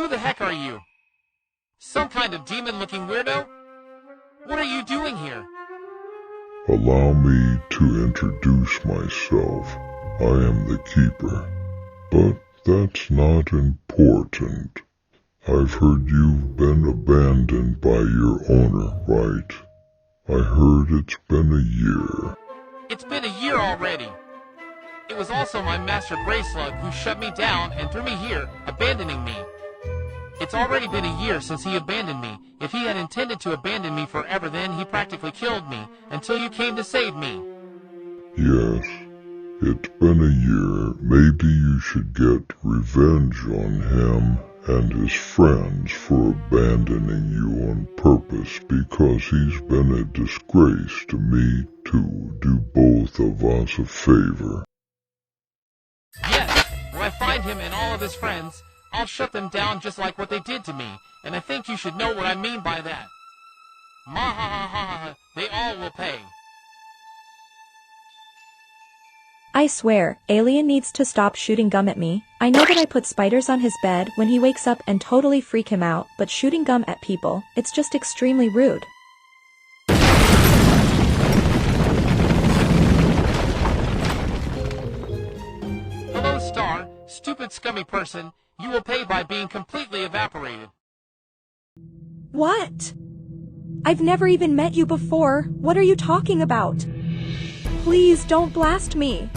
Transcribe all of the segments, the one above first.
Who the heck are you? Some kind of demon-looking weirdo? What are you doing here? Allow me to introduce myself. I am the Keeper. But that's not important. I've heard you've been abandoned by your owner, right? I heard it's been a year. It's been a year already. It was also my master Grayslug who shut me down and threw me here, abandoning me. It's already been a year since he abandoned me. If he had intended to abandon me forever, then he practically killed me, until you came to save me. Yes, it's been a year. Maybe you should get revenge on him and his friends for abandoning you on purpose, because he's been a disgrace to me too. Do both of us a favor. Yes, when I find him and all of his friends, I'll shut them down just like what they did to me, and I think you should know what I mean by that. Mahahaha, they all will pay. I swear, Alien needs to stop shooting gum at me. I know that I put spiders on his bed when he wakes up and totally freak him out, but shooting gum at people, it's just extremely rude. Hello, Star. Stupid scummy person. You will pay by being completely evaporated. What? I've never even met you before. What are you talking about? Please don't blast me.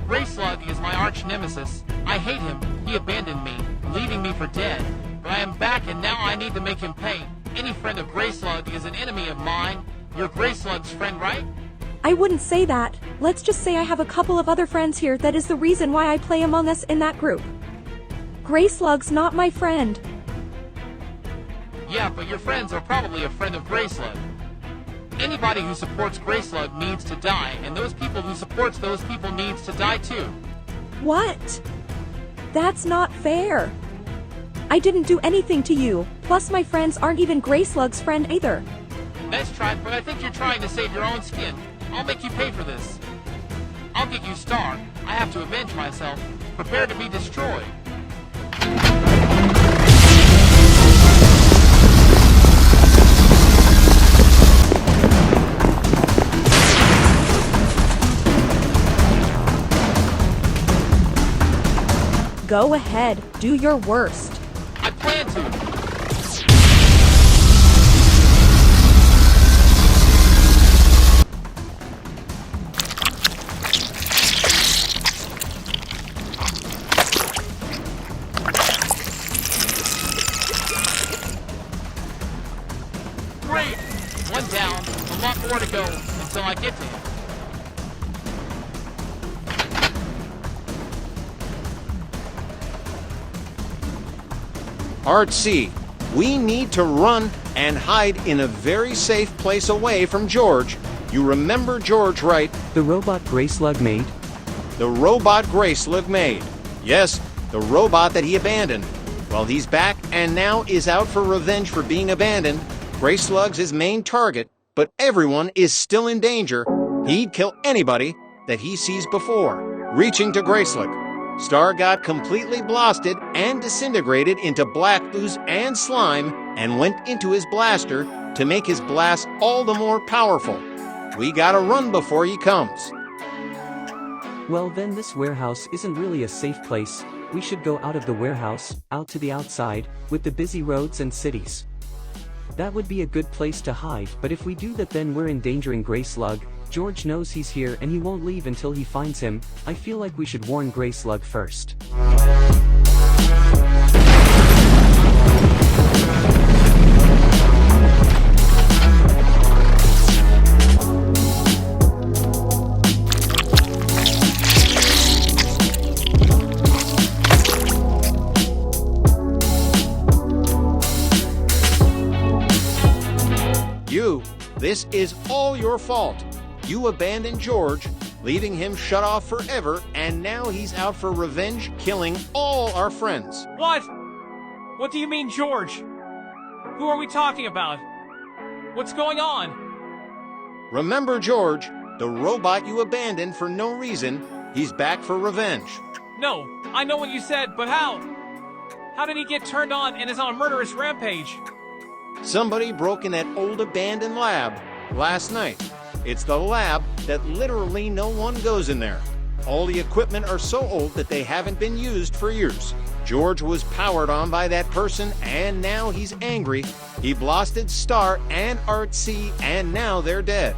Grayslug is my arch nemesis. I hate him. He abandoned me, leaving me for dead. But I am back and now I need to make him pay. Any friend of Grayslug is an enemy of mine. You're Grayslug's friend, right? I wouldn't say that. Let's just say I have a couple of other friends here. That is the reason why I play Among Us in that group. Grayslug's not my friend. Yeah, but your friends are probably a friend of Grayslug. Anybody who supports Grayslug needs to die, and those people who supports those people needs to die too. What? That's not fair. I didn't do anything to you, plus my friends aren't even Grayslug's friend either. Nice try, but I think you're trying to save your own skin. I'll make you pay for this. I'll get you Star. I have to avenge myself. Prepare to be destroyed. Go ahead, do your worst. I plan to. Great! One down, a lot more to go until I get to him. Artsy, we need to run and hide in a very safe place away from George. You remember George, right? The robot Grayslug made? The robot Grayslug made. Yes, the robot that he abandoned. Well, he's back and now is out for revenge for being abandoned. Grayslug's his main target, but everyone is still in danger. He'd kill anybody that he sees before. Reaching to Grayslug, Star got completely blasted and disintegrated into black ooze and slime and went into his blaster to make his blast all the more powerful. We gotta run before he comes. Well then, this warehouse isn't really a safe place. We should go out of the warehouse, out to the outside, with the busy roads and cities. That would be a good place to hide, but if we do that then we're endangering Grayslug. George knows he's here and he won't leave until he finds him. I feel like we should warn Grayslug first. This is all your fault. You abandoned George, leaving him shut off forever, and now he's out for revenge, killing all our friends. What? What do you mean, George? Who are we talking about? What's going on? Remember George, the robot you abandoned for no reason. He's back for revenge. No, I know what you said, but how? How did he get turned on and is on a murderous rampage? Somebody broke in that old abandoned lab last night. It's the lab that literally no one goes in there. All the equipment are so old that they haven't been used for years. George was powered on by that person, and now he's angry. He blasted Star and Artsy, and now they're dead.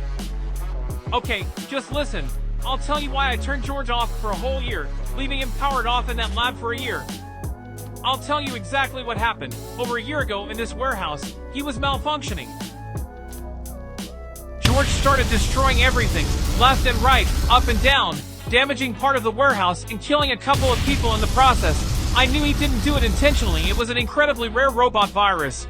Okay, just listen. I'll tell you why I turned George off for a whole year, leaving him powered off in that lab for a year. I'll tell you exactly what happened. Over a year ago in this warehouse, he was malfunctioning. George started destroying everything, left and right, up and down, damaging part of the warehouse and killing a couple of people in the process. I knew he didn't do it intentionally. It was an incredibly rare robot virus.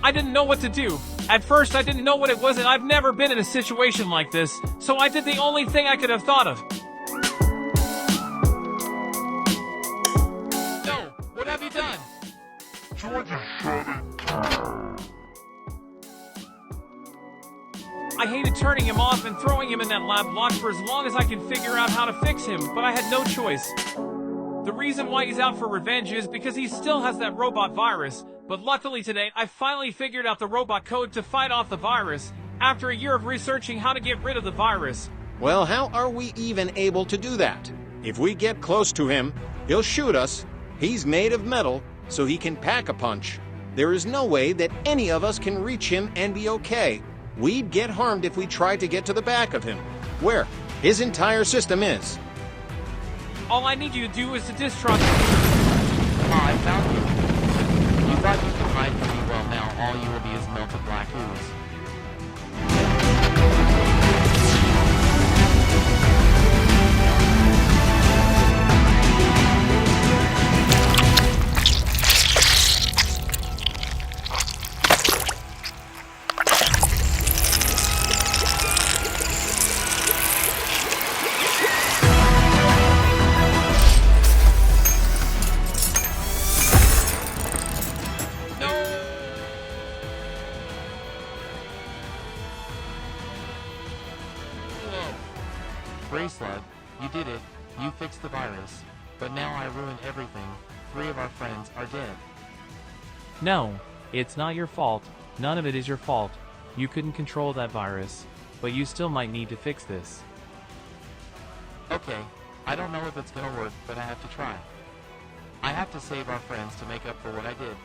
I didn't know what to do. At first, I didn't know what it was, and I've never been in a situation like this, so I did the only thing I could have thought of. No! What have you done? I hated turning him off and throwing him in that lab locked for as long as I could figure out how to fix him, but I had no choice. The reason why he's out for revenge is because he still has that robot virus, but luckily today I finally figured out the robot code to fight off the virus, after a year of researching how to get rid of the virus. Well, how are we even able to do that? If we get close to him, he'll shoot us. He's made of metal, so he can pack a punch. There is no way that any of us can reach him and be okay. We'd get harmed if we tried to get to the back of him, where his entire system is. All I need you to do is to distrust. I found you. You thought you could hide from me, well now all you will be is melted black ooze. Gracelug, you did it. You fixed the virus. But now I ruined everything. 3 of our friends are dead. No, it's not your fault. None of it is your fault. You couldn't control that virus. But you still might need to fix this. Okay, I don't know if it's gonna work, but I have to try. I have to save our friends to make up for what I did.